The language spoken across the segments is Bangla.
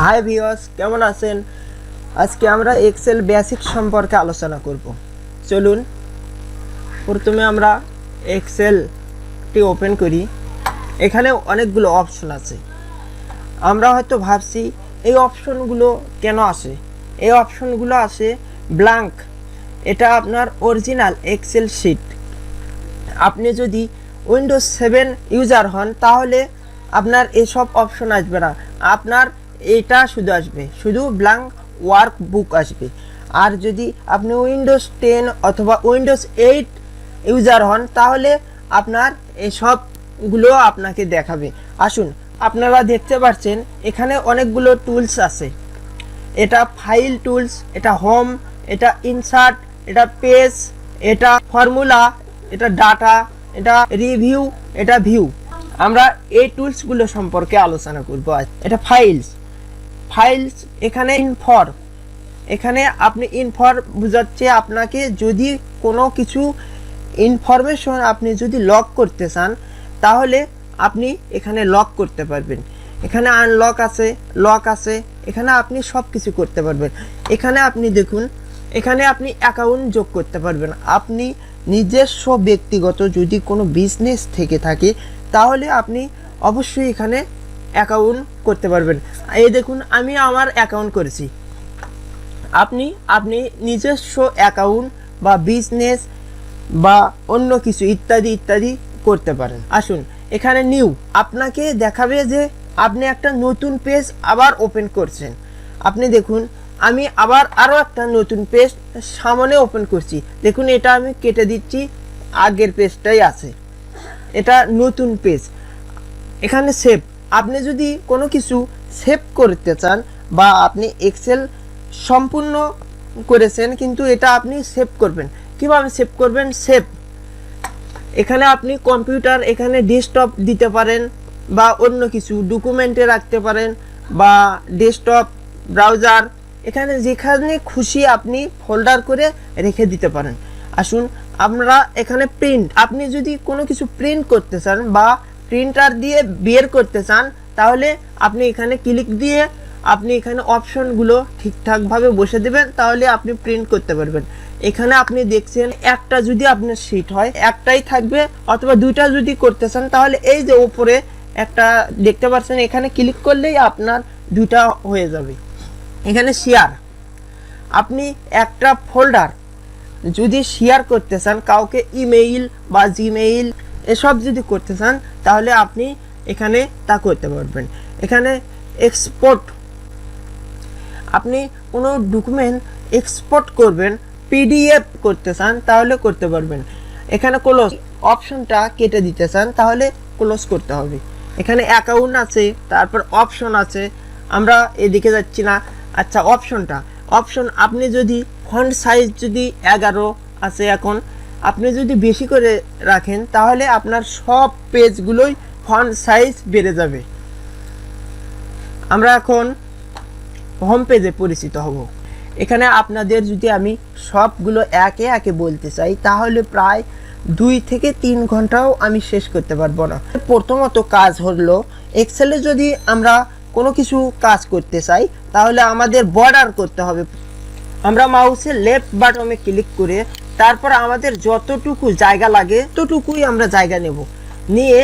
হাই ভিউয়ার্স, কেমন আছেন? আজকে আমরা এক্সেল বেসিক সম্পর্কে আলোচনা করব। চলুন প্রথমে আমরা এক্সেলটি ওপেন করি। এখানে অনেকগুলো অপশন আছে। আমরা হয়তো ভাবছি এই অপশনগুলো কেন আসে। এই অপশনগুলো আসে ব্ল্যাঙ্ক, এটা আপনার অরিজিনাল এক্সেল শিট। আপনি যদি উইন্ডোজ 7 ইউজার হন তাহলে আপনার এসব অপশন আসবে না, আপনার এটা শুধু আসবে, শুধু ব্ল্যাঙ্ক ওয়ার্কবুক আসবে। আর যদি আপনি উইন্ডোজ 10 অথবা উইন্ডোজ 8 ইউজার হন তাহলে আপনার এসবগুলো আপনাকে দেখাবে। আসুন, আপনারা দেখতে পাচ্ছেন এখানে অনেকগুলো টুলস আছে। এটা ফাইল টুলস, এটা হোম, এটা ইনসার্ট, এটা পেজ, এটা ফর্মুলা, এটা ডাটা, এটা রিভিউ, এটা ভিউ। আমরা এই টুলসগুলো সম্পর্কে আলোচনা করব। এটা ফাইলস, এখানে ইনফর, এখানে আপনি ইনফর বোঝাচ্ছে আপনাকে যদি কোনো কিছু ইনফরমেশন আপনি যদি লক করতে চান তাহলে আপনি এখানে লক করতে পারবেন। এখানে আনলক আছে, লক আছে, এখানে আপনি সব কিছু করতে পারবেন। এখানে আপনি দেখুন, এখানে আপনি অ্যাকাউন্ট যোগ করতে পারবেন। আপনি নিজস্ব ব্যক্তিগত যদি কোনো বিজনেস থেকে থাকে তাহলে আপনি অবশ্যই এখানে অ্যাকাউন্ট করতে পারবেন। এই দেখুন, আমি আমার অ্যাকাউন্ট করেছি। আপনি নিজস্ব অ্যাকাউন্ট বা বিজনেস বা অন্য কিছু ইত্যাদি ইত্যাদি করতে পারেন। আসুন, এখানে নিউ আপনাকে দেখাবে যে আপনি একটা নতুন পেজ আবার ওপেন করছেন। আপনি দেখুন, আমি আবার আরও একটা নতুন পেজ সামনে ওপেন করছি। দেখুন, এটা আমি কেটে দিচ্ছি, আগের পেজটাই আছে, এটা নতুন পেজ। এখানে সেভ, আপনি যদি কোনো কিছু সেভ করতে চান বা আপনি এক্সেল সম্পূর্ণ করেছেন কিন্তু এটা আপনি সেভ করবেন, কিভাবে সেভ করবেন? সেভ, এখানে আপনি কম্পিউটার, এখানে ডেস্কটপ দিতে পারেন বা অন্য কিছু ডকুমেন্টে রাখতে পারেন বা ডেস্কটপ, ব্রাউজার, এখানে যেখানে খুশি আপনি ফোল্ডার করে রেখে দিতে পারেন। আসুন আমরা এখানে প্রিন্ট, আপনি যদি কোনো কিছু প্রিন্ট করতে চান বা প্রিন্টার দিয়ে বের করতে চান তাহলে আপনি এখানে ক্লিক দিয়ে আপনি এখানে অপশনগুলো ঠিকঠাকভাবে বসে দেবেন, তাহলে আপনি প্রিন্ট করতে পারবেন। এখানে আপনি দেখছেন একটা যদি আপনার শিট হয় একটাই থাকবে, অথবা দুইটা যদি করতে চান তাহলে এই যে উপরে একটা দেখতে পাচ্ছেন, এখানে ক্লিক করলেই আপনার দুইটা হয়ে যাবে। এখানে শেয়ার, আপনি একটা ফোল্ডার যদি শেয়ার করতে চান কাউকে, ইমেইল বা জিমেইল এসব যদি করতে চান তাহলে আপনি এখানে তা করতে পারবেন। এখানে এক্সপোর্ট, আপনি কোনো ডকুমেন্ট এক্সপোর্ট করবেন, পিডিএফ করতে চান তাহলে করতে পারবেন। এখানে ক্লোজ, অপশনটা কেটে দিতে চান তাহলে ক্লোজ করতে হবে। এখানে অ্যাকাউন্ট আছে, তারপর অপশন আছে, আমরা এদিকে যাচ্ছি না। আচ্ছা, অপশন আপনি যদি ফন্ট সাইজ যদি 11 আছে, এখন আপনি যদি বেশি করে রাখেন তাহলে আপনার সব পেজগুলোই ফন্ট সাইজ বেড়ে যাবে। আমরা এখন হোম পেজে পরিচিত হব। এখানে আপনাদের যদি আমি সবগুলো একে একে বলতে চাই তাহলে প্রায় 2 থেকে 3 ঘন্টাও আমি শেষ করতে পারবো না। প্রথমত কাজ হলো, এক্সেলে যদি আমরা কোনো কিছু কাজ করতে চাই তাহলে আমাদের বর্ডার করতে হবে। আমরা মাউসের লেফট বাটনে ক্লিক করে তারপর আমাদের যতটুকু জায়গা লাগে ততটুকুই আমরা জায়গা নেব, নিয়ে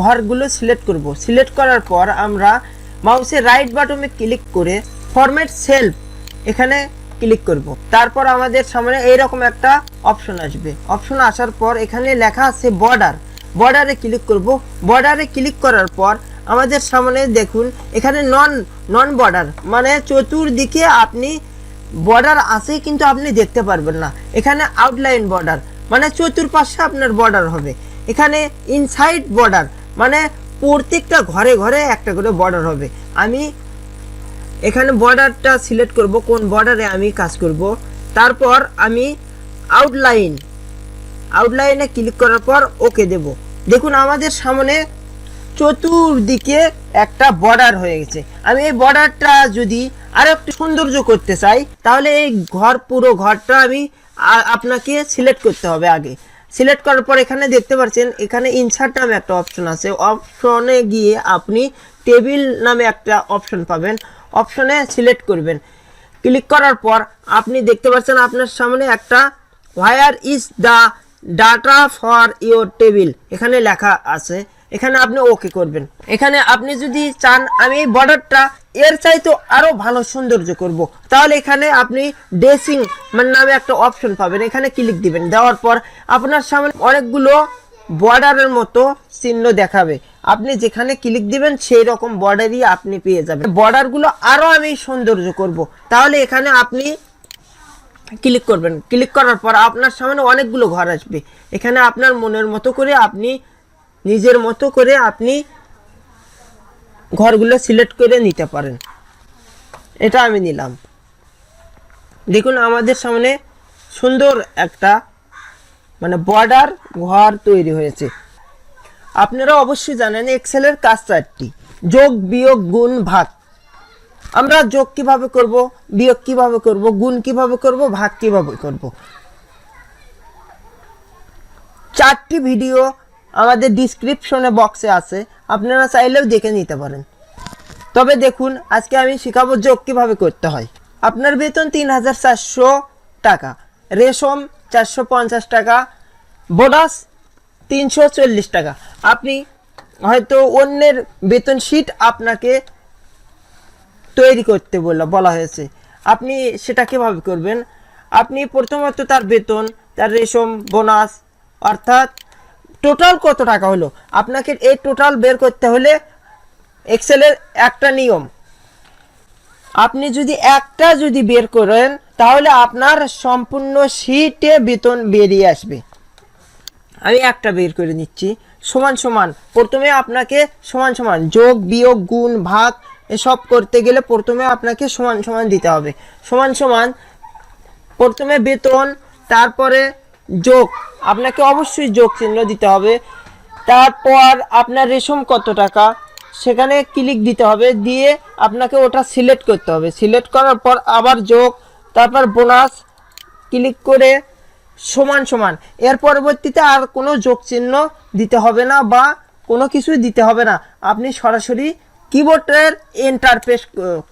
ঘরগুলো সিলেক্ট করব। সিলেক্ট করার পর আমরা মাউসের রাইট বাটনে ক্লিক করে ফরম্যাট সেল এখানে ক্লিক করব। তারপর আমাদের সামনে এইরকম একটা অপশন আসবে। অপশন আসার পর এখানে লেখা আছে বর্ডারে ক্লিক করব। বর্ডারে ক্লিক করার পর আমাদের সামনে দেখুন এখানে নন বর্ডার, মানে চতুর্দিকে আপনি বর্ডার আছে কিন্তু আপনি দেখতে পারবেন না। এখানে আউটলাইন বর্ডার, মানে চতুর্পাশে আপনার বর্ডার হবে। এখানে ইনসাইড বর্ডার, মানে প্রত্যেকটা ঘরে ঘরে একটা করে বর্ডার হবে। আমি এখানে বর্ডারটা সিলেক্ট করব, কোন বর্ডারে আমি কাজ করব। তারপর আমি আউটলাইনে ক্লিক করার পর ওকে দেব। দেখুন আমাদের সামনে চতুর্দিকে একটা বর্ডার হয়ে গেছে। আমি এই বর্ডারটা যদি আরো একটু সৌন্দর্য করতে চাই তাহলে এই পুরো ঘরটা আমি আপনাকে সিলেক্ট করতে হবে। আগে সিলেক্ট করার পর এখানে দেখতে পাচ্ছেন এখানে ইনসার্ট নামে একটা অপশন আছে। অপশনে গিয়ে আপনি টেবিল নামে একটা অপশন পাবেন, অপশনে সিলেক্ট করবেন। ক্লিক করার পর আপনি দেখতে পাচ্ছেন আপনার সামনে একটা where is the data for your table এখানে লেখা আছে, এখানে আপনি ওকে করবেন। এখানে আপনি যদি চান আমি এই বর্ডারটা এর চাইতে আরও ভালো সৌন্দর্য করব, তাহলে এখানে আপনি ড্রেসিং মানে নামে একটা অপশন পাবেন, এখানে ক্লিক দিবেন। দেওয়ার পর আপনার সামনে অনেকগুলো বর্ডারের মতো চিহ্ন দেখাবে, আপনি যেখানে ক্লিক দিবেন সেই রকম বর্ডারই আপনি পেয়ে যাবেন। বর্ডারগুলো আরও আমি সৌন্দর্য করব, তাহলে এখানে আপনি ক্লিক করবেন। ক্লিক করার পর আপনার সামনে অনেকগুলো ঘর আসবে, এখানে আপনার মনের মতো করে আপনি নিজের মতো করে আপনি ঘরগুলো সিলেক্ট করে নিতে পারেন। এটা আমি নিলাম। দেখুন আমাদের সামনে সুন্দর একটা মানে বর্ডার ঘর তৈরি হয়েছে। আপনারা অবশ্যই জানেন এক্সেলের কাজ 4টি: যোগ, বিয়োগ, গুণ, ভাগ। আমরা যোগ কিভাবে করব, বিয়োগ কিভাবে করব, গুণ কিভাবে করব, ভাগ কিভাবে করব, 4টি ভিডিও আমাদের ডিসক্রিপশনে বক্সে আছে, আপনারা চাইলেও দেখে নিতে পারেন। তবে দেখুন আজকে আমি শেখাবো যোগ কিভাবে করতে হয়। আপনার বেতন 3400 টাকা, রেশম 450 টাকা, বোনাস 340 টাকা। আপনি হয়তো অন্যের বেতন শিট আপনাকে তৈরি করতে বলা হয়েছে, আপনি সেটা কীভাবে করবেন? আপনি প্রথমত তার বেতন, তার রেশম, বোনাস অর্থাৎ টোটাল কত টাকা হলো, আপনাকে এই টোটাল বের করতে হলে এক্সেলের একটা নিয়ম, আপনি যদি বের করেন তাহলে আপনার সম্পূর্ণ শিটে বেতন বেরিয়ে আসবে। আমি একটা বের করে নিচ্ছি। সমান সমান, প্রথমে আপনাকে সমান সমান যোগ, বিয়োগ, গুণ, ভাগ এসব করতে গেলে প্রথমে আপনাকে সমান সমান দিতে হবে। সমান সমান প্রথমে বেতন, তারপরে যোগ, আপনাকে অবশ্যই যোগ চিহ্ন দিতে হবে। তারপর আপনার রেশম কত টাকা সেখানে ক্লিক দিতে হবে, দিয়ে আপনাকে ওটা সিলেক্ট করতে হবে। সিলেক্ট করার পর আবার যোগ, তারপর বোনাস ক্লিক করে সমান সমান। এর পরবর্তীতে আর কোনো যোগ চিহ্ন দিতে হবে না বা কোনো কিছু দিতে হবে না, আপনি সরাসরি কিবোর্ডের এন্টার প্রেস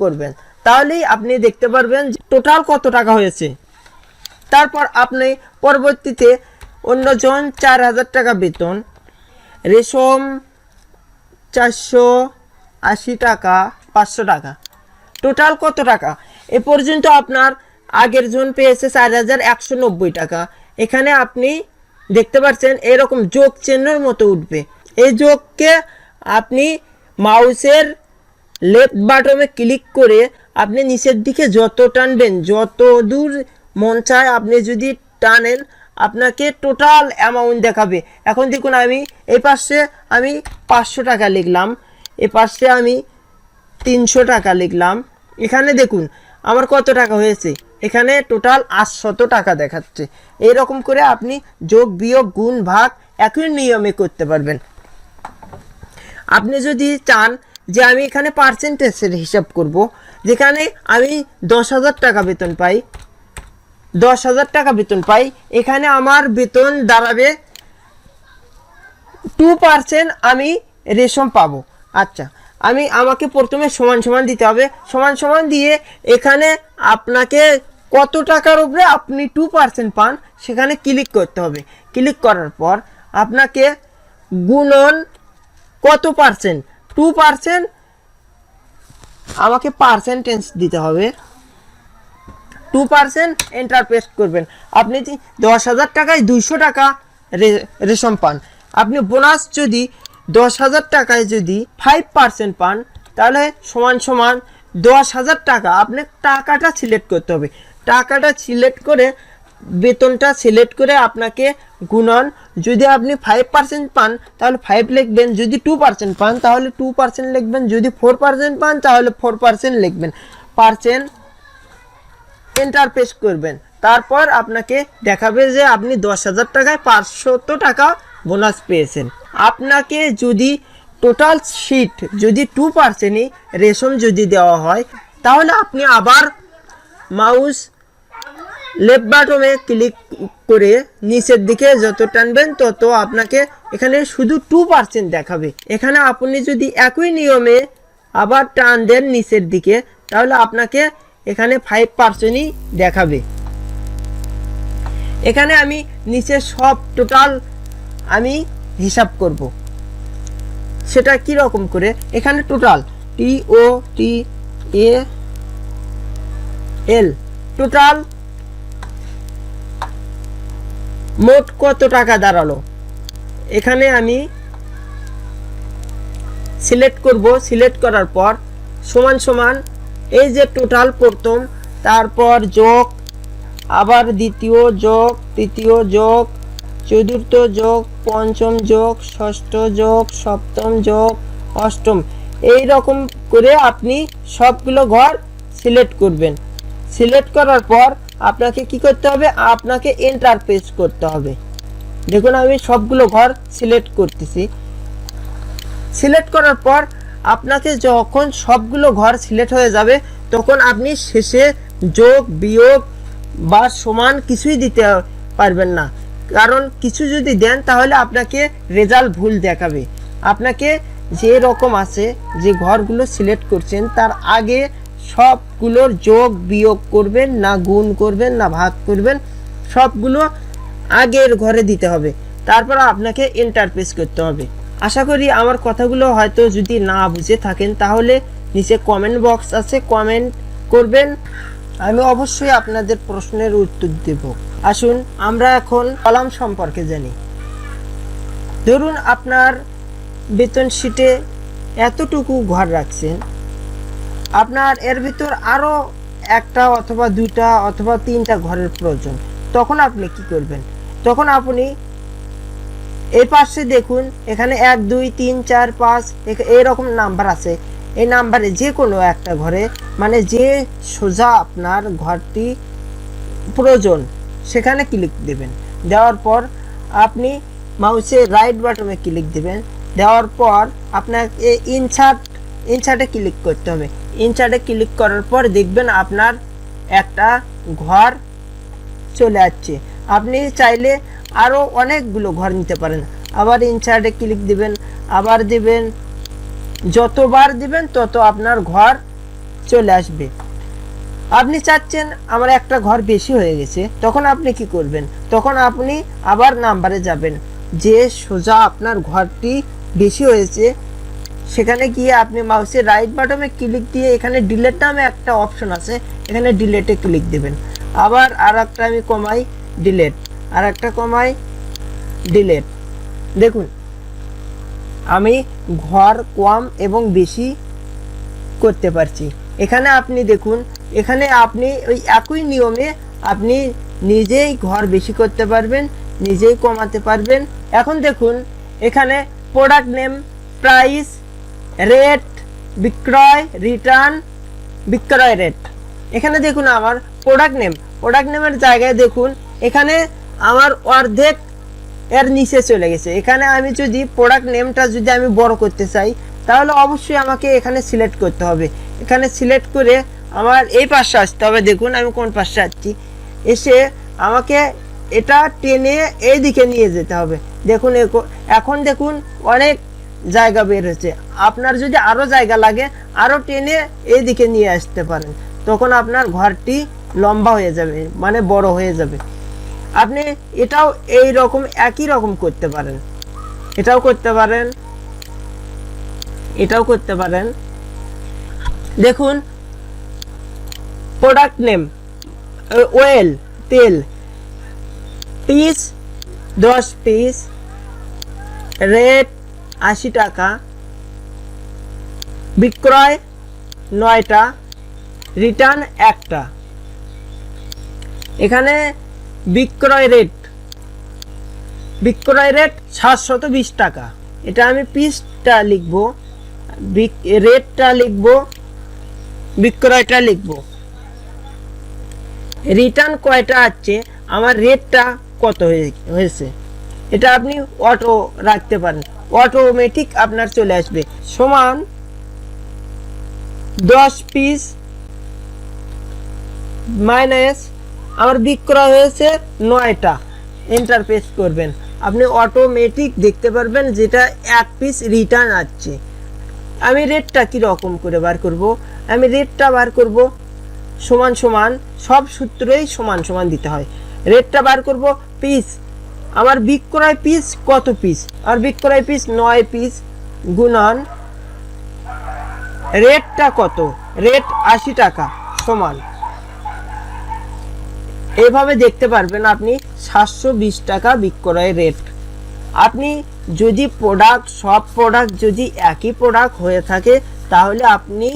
করবেন, তাহলেই আপনি দেখতে পারবেন টোটাল কত টাকা হয়েছে। তারপর আপনি পরবর্তীতে অন্যজন 4000 টাকা বেতন, রেশম 480 টাকা, 500 টাকা, টোটাল কত টাকা এ পর্যন্ত আপনার আগের জন পেয়েছে 4190 টাকা। এখানে আপনি দেখতে পাচ্ছেন এরকম যোগ চিহ্নের মতো উঠবে। এই যোগকে আপনি মাউসের লেফট বাটনে ক্লিক করে আপনি নিচের দিকে যত টানবেন, যত দূর মন চায় আপনি যদি টানেন আপনাকে টোটাল অ্যামাউন্ট দেখাবে। এখন দেখুন আমি এই পাশে আমি 500 টাকা লিখলাম, এ পাশে আমি 300 টাকা লিখলাম। এখানে দেখুন আমার কত টাকা হয়েছে, এখানে টোটাল 800 টাকা দেখাচ্ছে। এইরকম করে আপনি যোগ, বিয়োগ, গুণ, ভাগ একই নিয়মে করতে পারবেন। আপনি যদি চান যে আমি এখানে পার্সেন্টেজের হিসাব করব, যেখানে আমি 10,000 টাকা বেতন পাই, 10,000 টাকা বেতন পাই, এখানে আমার বেতন দাঁড়াবে 2% আমি রেশম পাবো। আচ্ছা, আমাকে প্রথমে সমান সমান দিতে হবে, সমান সমান দিয়ে এখানে আপনাকে কত টাকার উপরে আপনি 2% পান সেখানে ক্লিক করতে হবে। ক্লিক করার পর আপনাকে গুণন কত পার্সেন্ট, 2%, আমাকে পার্সেন্টেজ দিতে হবে, 2% এন্টার প্রেস করবেন। আপনি 10,000 টাকায় 200 টাকা রেশম পান। আপনি বোনাস যদি 10,000 টাকায় যদি 5% পান তাহলে সমান সমান 10,000 টাকা। আপনি টাকাটা সিলেক্ট করতে হবে, টাকাটা সিলেক্ট করে বেতনটা সিলেক্ট করে আপনাকে গুণন, যদি আপনি 5% পান তাহলে 5 লিখবেন, যদি 2% পান তাহলে 2% লিখবেন, যদি 4% পান তাহলে 4% লিখবেন, পার্সেন্ট এন্টার প্রেস করবেন। তারপর আপনাকে দেখাবে যে আপনি 10,000 টাকায় 500 টাকা বোনাস পেয়েছেন। আপনাকে যদি টোটাল শিট যদি 2%ই রেশম যদি দেওয়া হয় তাহলে আপনি আবার মাউস লেফট বাটনে ক্লিক করে নিচের দিকে যত টানবেন তত আপনাকে এখানে শুধু 2% দেখাবে। এখানে আপনি যদি একই নিয়মে আবার টান দেন নিচের দিকে, তাহলে আপনাকে এখানে 5%ই দেখাবে। এখানে আমি নিচে সব টোটাল আমি হিসাব করব, সেটা কি রকম করে। এখানে টোটাল TOTAL টোটাল মোট কত টাকা দাঁড়ালো। এখানে আমি সিলেক্ট করব, সিলেক্ট করার পর সমান সমান এই যে টোটাল প্রথম, তারপর যোগ, আবার দ্বিতীয় যোগ, তৃতীয় যোগ, চতুর্থ যোগ, পঞ্চম যোগ, ষষ্ঠ যোগ, সপ্তম যোগ, অষ্টম, এই রকম করে আপনি সবগুলো ঘর সিলেক্ট করবেন। সিলেক্ট করার পর আপনাকে কি করতে হবে, আপনাকে এন্টার প্রেস করতে হবে। দেখুন আমি সবগুলো ঘর সিলেক্ট করতেছি। সিলেক্ট করার পর আপনাকে যখন সবগুলো ঘর সিলেক্ট হয়ে যাবে, তখন আপনি শেষে যোগ বিয়োগ বা সমান কিছুই দিতে পারবেন না, কারণ কিছু যদি দেন তাহলে আপনাকে রেজাল্ট ভুল দেখাবে। আপনাকে যে রকম আছে, যে ঘরগুলো সিলেক্ট করছেন তার আগে সবগুলোর যোগ বিয়োগ করবেন, না গুণ করবেন না ভাগ করবেন, সবগুলো আগের ঘরে দিতে হবে। তারপর আপনাকে এন্টার প্রেস করতে হবে। আশা করি আমার কথাগুলো হয়তো যদি না বুঝে থাকেন তাহলে নিচে কমেন্ট বক্স আছে, কমেন্ট করবেন, আমি অবশ্যই আপনাদের প্রশ্নের উত্তর দেব। আসুন আমরা এখন কলাম সম্পর্কে জানি। ধরুন আপনার বেতন শিটে এতটুকু ঘর রাখছেন, আপনার এর ভিতর আরও একটা অথবা দুইটা অথবা তিনটা ঘরের প্রয়োজন, তখন আপনি কি করবেন। তখন আপনি এই পাশে দেখুন, এখানে 1 2 3 4 5 এইরকম নাম্বার আছে। এই নাম্বারে যে কোনো একটা ঘরে, মানে যে সোজা আপনার ঘরটি প্রয়োজন সেখানে ক্লিক দেবেন। দেওয়ার পর আপনি মাউসের রাইট বাটনে ক্লিক দেবেন। দেওয়ার পর আপনাকে ইনসার্টে ক্লিক করতে হবে। ইনসার্টে ক্লিক করার পর দেখবেন আপনার একটা ঘর চলে আসছে। আপনি চাইলে আরও অনেকগুলো ঘর নিতে পারেন। আবার ইনসার্টে ক্লিক দিবেন, আবার দিবেন, যতবার দিবেন তত আপনার ঘর চলে আসবে। আপনি চাচ্ছেন আমার একটা ঘর বেশি হয়ে গেছে, তখন আপনি কি করবেন, তখন আপনি আবার নাম্বারে যাবেন, যে সোজা আপনার ঘরটি বেশি হয়েছে সেখানে গিয়ে আপনি মাউসের রাইট বাটনে ক্লিক দিয়ে এখানে ডিলেট নামে একটা অপশন আছে, এখানে ডিলেটে ক্লিক দেবেন। আবার আর একটা আমি কমাই, ডিলেট, আর একটা কমাই, ডিলেট। দেখুন আমি ঘর কম এবং বেশি করতে পারছি। এখানে আপনি দেখুন, এখানে আপনি ওই একই নিয়মে আপনি নিজেই ঘর বেশি করতে পারবেন, নিজেই কমাতে পারবেন। এখন দেখুন এখানে প্রোডাক্ট নেম, প্রাইস, রেট, বিক্রয়, রিটার্ন, বিক্রয় রেট। এখানে দেখুন আমার প্রোডাক্ট নেমের জায়গায় দেখুন এখানে আমার অর্ধেক এর নিচে চলে গেছে। এখানে আমি যদি প্রোডাক্ট নেমটা যদি আমি বড় করতে চাই তাহলে অবশ্যই আমাকে এখানে সিলেক্ট করতে হবে। এখানে সিলেক্ট করে আমার এই পাশে আসতে হবে। দেখুন আমি কোন পাশে আসছি, এসে আমাকে এটা টেনে এই দিকে নিয়ে যেতে হবে। দেখুন এখন দেখুন অনেক জায়গা বের হচ্ছে। আপনার যদি আরও জায়গা লাগে আরও টেনে এই দিকে নিয়ে আসতে পারেন, তখন আপনার ঘরটি লম্বা হয়ে যাবে, মানে বড় হয়ে যাবে। আপনি এটাও এই রকম একই রকম করতে পারেন, এটাও করতে পারেন, এটাও করতে পারেন। দেখুন প্রোডাক্ট নেম অয়েল, তেল, পিস 10 পিস, রেট 80 টাকা, বিক্রয় 9টা, রিটার্ন 1টা। এখানে বিক্রয় রেট 720 টাকা। এটা আমি পিসটা লিখবো, রেটটা লিখবো, বিক্রয়টা লিখবো। রিটার্ন কয়টা আছে, আমার রেটটা কত হয়েছে, এটা আপনি অটো রাখতে পারেন, অটোমেটিক আপনার চলে আসবে। সমান 10 পিস মাইনাস আমার বিক্রয় হয়েছে 9টা, এন্টার প্রেস করবেন। আপনি অটোমেটিক দেখতে পারবেন যেটা 1 পিস রিটার্ন আসছে। আমি রেটটা কীরকম করে বার করব, আমি রেটটা বার করব সমান সমান, সব সূত্রেই সমান সমান দিতে হয়। রেটটা বার করব পিস, আমার বিক্রয় পিস কত পিস, আর বিক্রয় পিস 9 পিস গুণন রেটটা কত, রেট 80 টাকা সমান, এভাবে দেখতে পারবেন আপনি 720 টাকা বিক্রয় রেট। আপনি যদি প্রোডাক্ট, সব প্রোডাক্ট যদি একই প্রোডাক্ট হয়ে থাকে তাহলে আপনি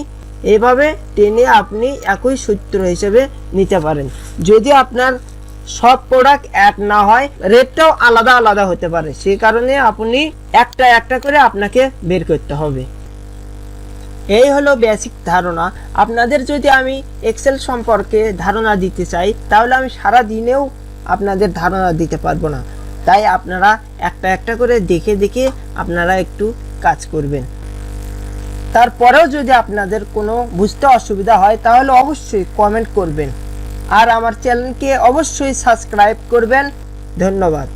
এভাবে টেনে আপনি একই সূত্র হিসেবে নিতে পারেন। যদি আপনার সব প্রোডাক্ট এক না হয়, রেটটাও আলাদা আলাদা হতে পারে, সেই কারণে আপনি একটা একটা করে আপনাকে বের করতে হবে। এই হলো বেসিক ধারণা। আপনাদের যদি আমি এক্সেল সম্পর্কে ধারণা দিতে চাই তাহলে আমি সারা দিনেও আপনাদের ধারণা দিতে পারবো না, তাই আপনারা একটা একটা করে দেখে দেখে আপনারা একটু কাজ করবেন। তারপরেও যদি আপনাদের কোনো বুঝতে অসুবিধা হয় তাহলে অবশ্যই কমেন্ট করবেন, আর আমার চ্যানেলকে অবশ্যই সাবস্ক্রাইব করবেন। ধন্যবাদ।